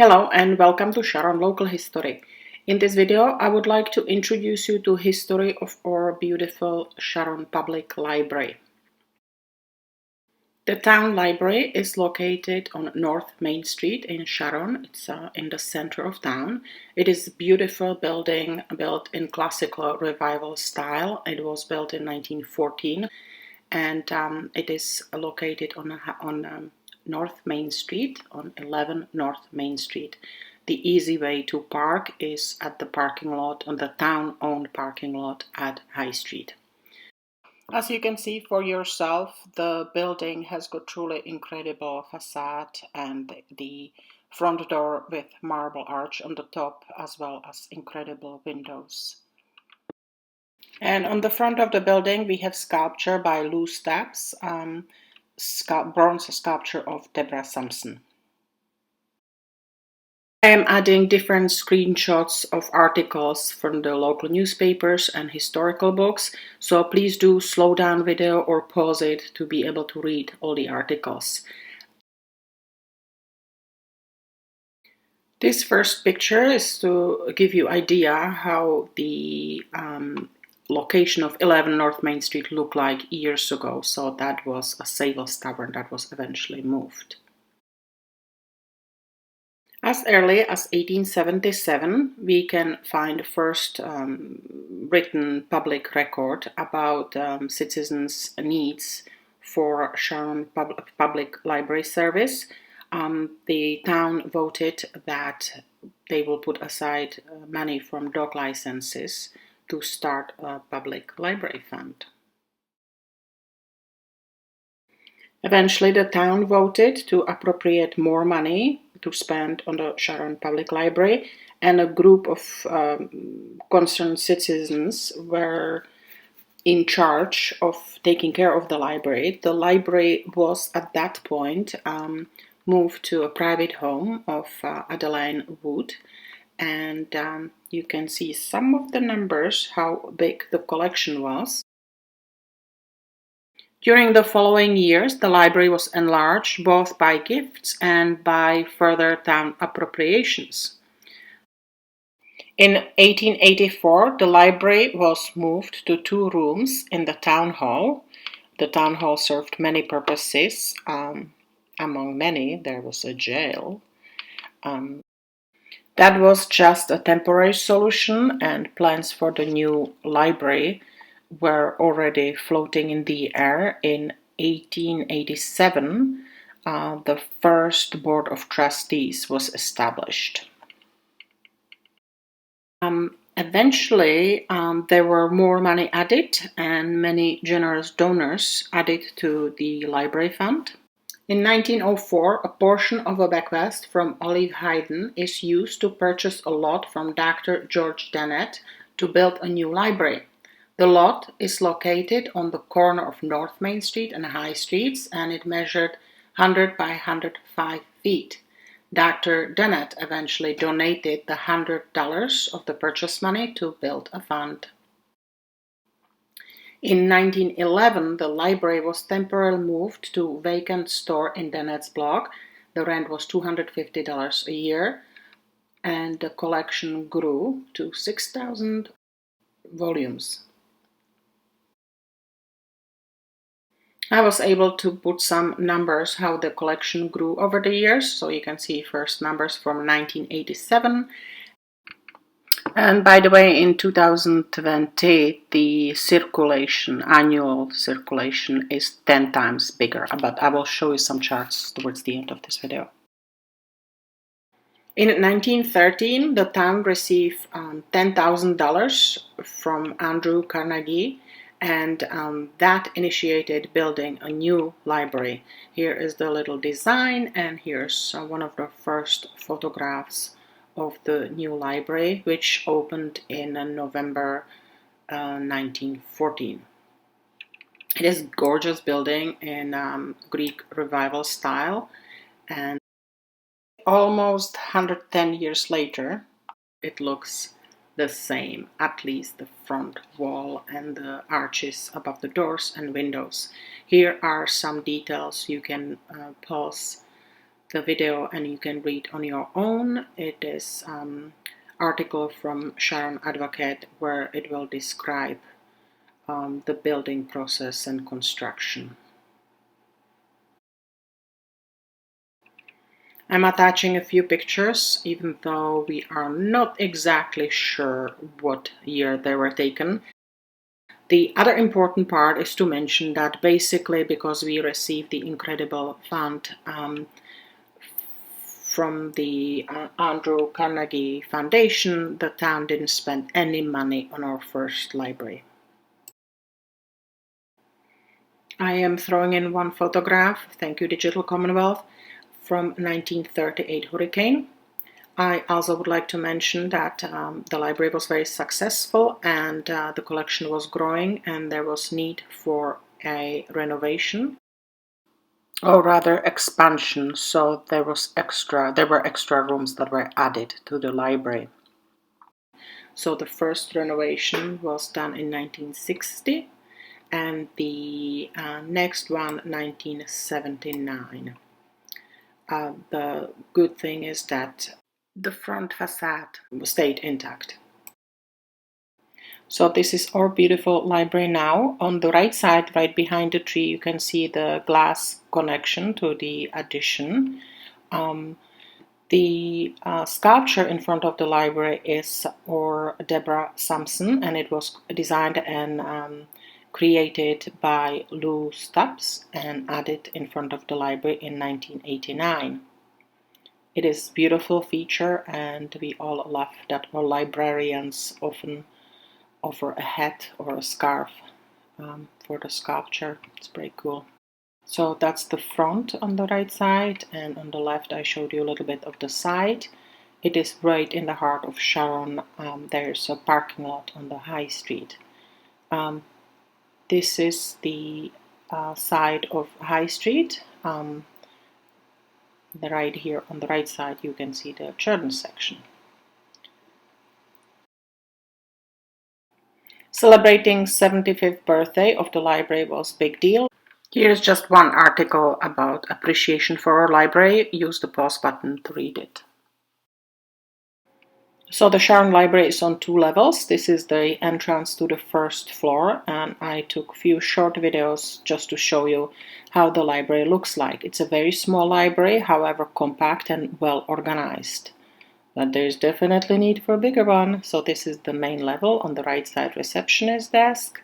Hello and welcome to Sharon Local History. In this video, I would like to introduce you to history of our beautiful Sharon Public Library. The town library is located on North Main Street in Sharon. It's in the center of town. It is a beautiful building built in classical revival style. It was built in 1914 and it is located on North Main Street, on 11 North Main Street. The easy way to park is at the parking lot, on the town-owned parking lot at High Street. As you can see for yourself, the building has got truly incredible facade and the front door with marble arch on the top, as well as incredible windows. And on the front of the building, we have sculpture by Lou Steps, bronze sculpture of Deborah Sampson. I am adding different screenshots of articles from the local newspapers and historical books, so please do slow down video or pause it to be able to read all the articles. This first picture is to give you idea how the location of 11 North Main Street looked like years ago. So that was a Savills Tavern that was eventually moved. As early as 1877, we can find the first written public record about citizens' needs for Sharon Public Library Service. The town voted that they will put aside money from dog licenses to start a public library fund. Eventually, the town voted to appropriate more money to spend on the Sharon Public Library, and a group of concerned citizens were in charge of taking care of the library. The library was at that point moved to a private home of Adeline Wood, and you can see some of the numbers, how big the collection was. During the following years, the library was enlarged both by gifts and by further town appropriations. In 1884, the library was moved to 2 rooms in the town hall. The town hall served many purposes. Among many, there was a jail. That was just a temporary solution, and plans for the new library were already floating in the air. In 1887, the first board of trustees was established. Eventually, there were more money added and many generous donors added to the library fund. In 1904, a portion of a bequest from Olive Hayden is used to purchase a lot from Dr. George Dennett to build a new library. The lot is located on the corner of North Main Street and High Streets, and it measured 100 by 105 feet. Dr. Dennett eventually donated the $100 of the purchase money to build a fund. In 1911, the library was temporarily moved to a vacant store in Dennett's block. The rent was $250 a year, and the collection grew to 6,000 volumes. I was able to put some numbers how the collection grew over the years, so you can see first numbers from 1987. And by the way, in 2020, the annual circulation is 10 times bigger, but I will show you some charts towards the end of this video. In 1913, the town received $10,000 from Andrew Carnegie, and that initiated building a new library. Here is the little design, and here's one of the first photographs of the new library, which opened in November 1914. It is a gorgeous building in Greek revival style, and almost 110 years later, it looks the same, at least the front wall and the arches above the doors and windows. Here are some details. You can pause the video and you can read on your own. It is article from Sharon Advocate where it will describe the building process and construction. I'm attaching a few pictures, even though we are not exactly sure what year they were taken. The other important part is to mention that basically because we received the incredible fund from the Andrew Carnegie Foundation, the town didn't spend any money on our first library. I am throwing in one photograph, thank you Digital Commonwealth, from 1938 hurricane. I also would like to mention that the library was very successful and the collection was growing and there was need for a renovation, or rather expansion, so there were extra rooms that were added to the library. So the first renovation was done in 1960 and the next one 1979. The good thing is that the front facade stayed intact. So this is our beautiful library now. On the right side, right behind the tree, you can see the glass connection to the addition. The sculpture in front of the library is or Deborah Sampson, and it was designed and created by Lou Stubbs and added in front of the library in 1989. It is a beautiful feature, and we all love that our librarians often offer a hat or a scarf for the sculpture. It's pretty cool. So that's the front on the right side, and on the left I showed you a little bit of the side. It is right in the heart of Sharon. There's a parking lot on the high street. This is the side of High Street. Right here on the right side you can see the children's section. Celebrating 75th birthday of the library was a big deal. Here's just one article about appreciation for our library. Use the pause button to read it. So the Sharon Library is on 2 levels. This is the entrance to the first floor, and I took a few short videos just to show you how the library looks like. It's a very small library, however compact and well organized. But there's definitely need for a bigger one. So this is the main level. On the right side, receptionist desk.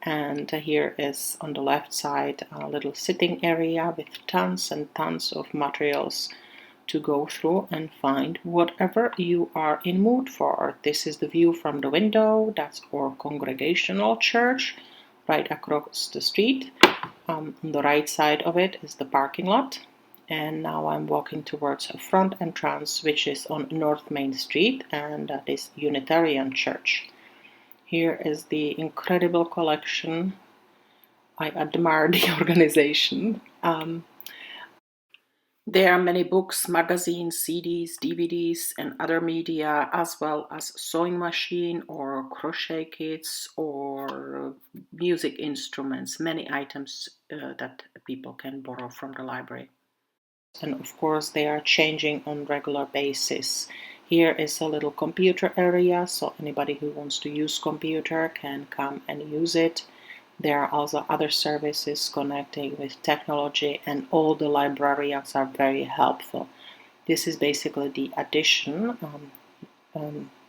And here is on the left side a little sitting area with tons and tons of materials to go through and find whatever you are in mood for. This is the view from the window. That's our congregational church right across the street. On the right side of it is the parking lot. And now I'm walking towards a front entrance, which is on North Main Street, and that is Unitarian Church. Here is the incredible collection. I admire the organization. There are many books, magazines, CDs, DVDs, and other media, as well as sewing machine or crochet kits or music instruments, many items that people can borrow from the library. And of course they are changing on regular basis. Here is a little computer area, so anybody who wants to use computer can come and use it. There are also other services connecting with technology, and all the librarians are very helpful. This is basically the addition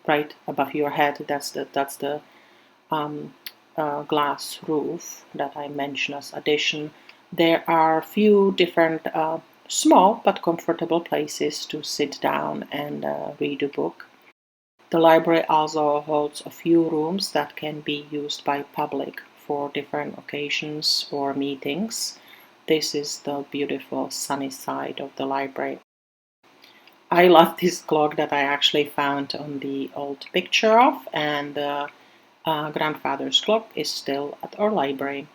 right above your head. That's the glass roof that I mentioned as addition. There are a few different small but comfortable places to sit down and read a book. The library also holds a few rooms that can be used by public for different occasions or meetings. This is the beautiful sunny side of the library. I love this clock that I actually found on the old picture of, and the grandfather's clock is still at our library.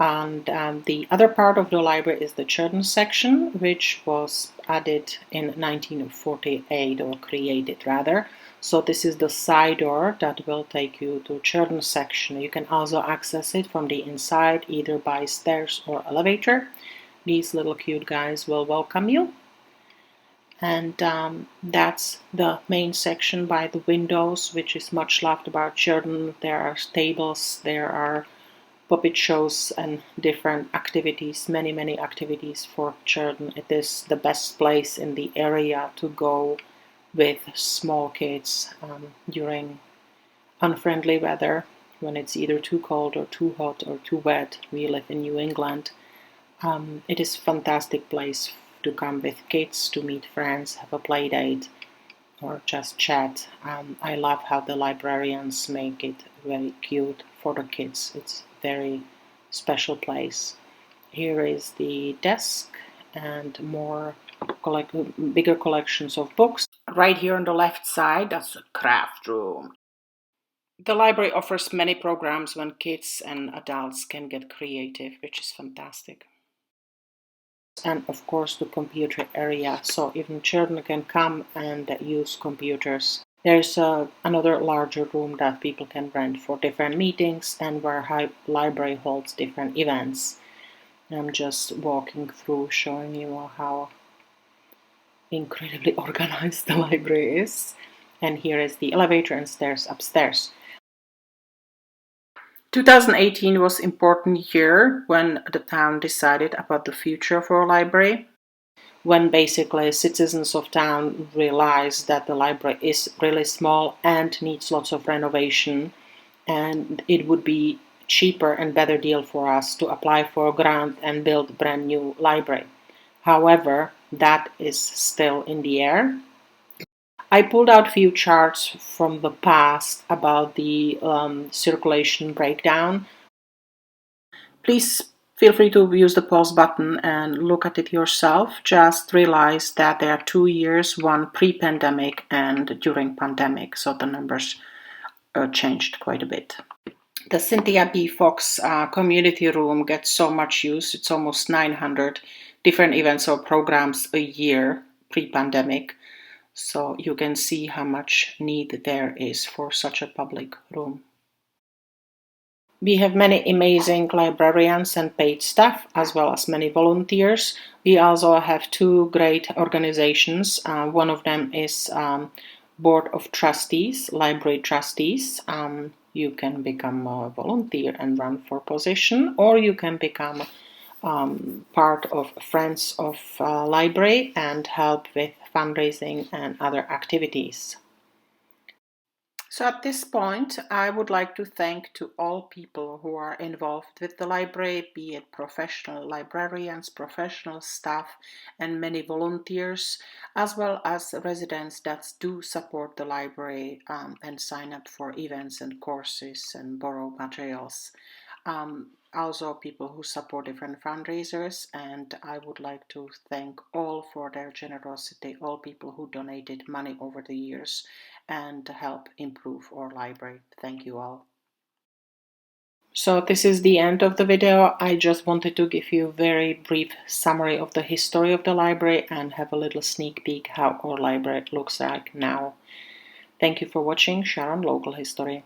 And the other part of the library is the children's section, which was added in 1948, or created rather. So this is the side door that will take you to children's section. You can also access it from the inside, either by stairs or elevator. These little cute guys will welcome you. And that's the main section by the windows, which is much loved about children. There are tables, there are puppet shows and different activities, many activities for children. It is the best place in the area to go with small kids during unfriendly weather, when it's either too cold or too hot or too wet. We live in New England. It is a fantastic place to come with kids, to meet friends, have a play date, or just chat. I love how the librarians make it very cute for the kids. It's a very special place. Here is the desk and more bigger collections of books. Right here on the left side, that's a craft room. The library offers many programs when kids and adults can get creative, which is fantastic. And of course the computer area, so even children can come and use computers. There's another larger room that people can rent for different meetings and where library holds different events. I'm just walking through showing you how incredibly organized the library is. And here is the elevator and stairs upstairs. 2018 was an important year when the town decided about the future of our library. When basically citizens of town realized that the library is really small and needs lots of renovation, and it would be cheaper and better deal for us to apply for a grant and build a brand new library. However, that is still in the air. I pulled out a few charts from the past about the circulation breakdown. Please feel free to use the pause button and look at it yourself. Just realize that there are 2 years, one pre-pandemic and during pandemic, so the numbers changed quite a bit. The Cynthia B. Fox community room gets so much use. It's almost 900 different events or programs a year pre-pandemic. So you can see how much need there is for such a public room. We have many amazing librarians and paid staff, as well as many volunteers. We also have two great organizations. One of them is Board of Trustees, Library Trustees. You can become a volunteer and run for position, or you can become part of Friends of Library and help with fundraising and other activities. So at this point, I would like to thank to all people who are involved with the library, be it professional librarians, professional staff, and many volunteers, as well as residents that do support the library and sign up for events and courses and borrow materials. Also people who support different fundraisers, and I would like to thank all for their generosity, all people who donated money over the years and help improve our library. Thank you all. So this is the end of the video. I just wanted to give you a very brief summary of the history of the library and have a little sneak peek how our library looks like now. Thank you for watching Sharon Local History.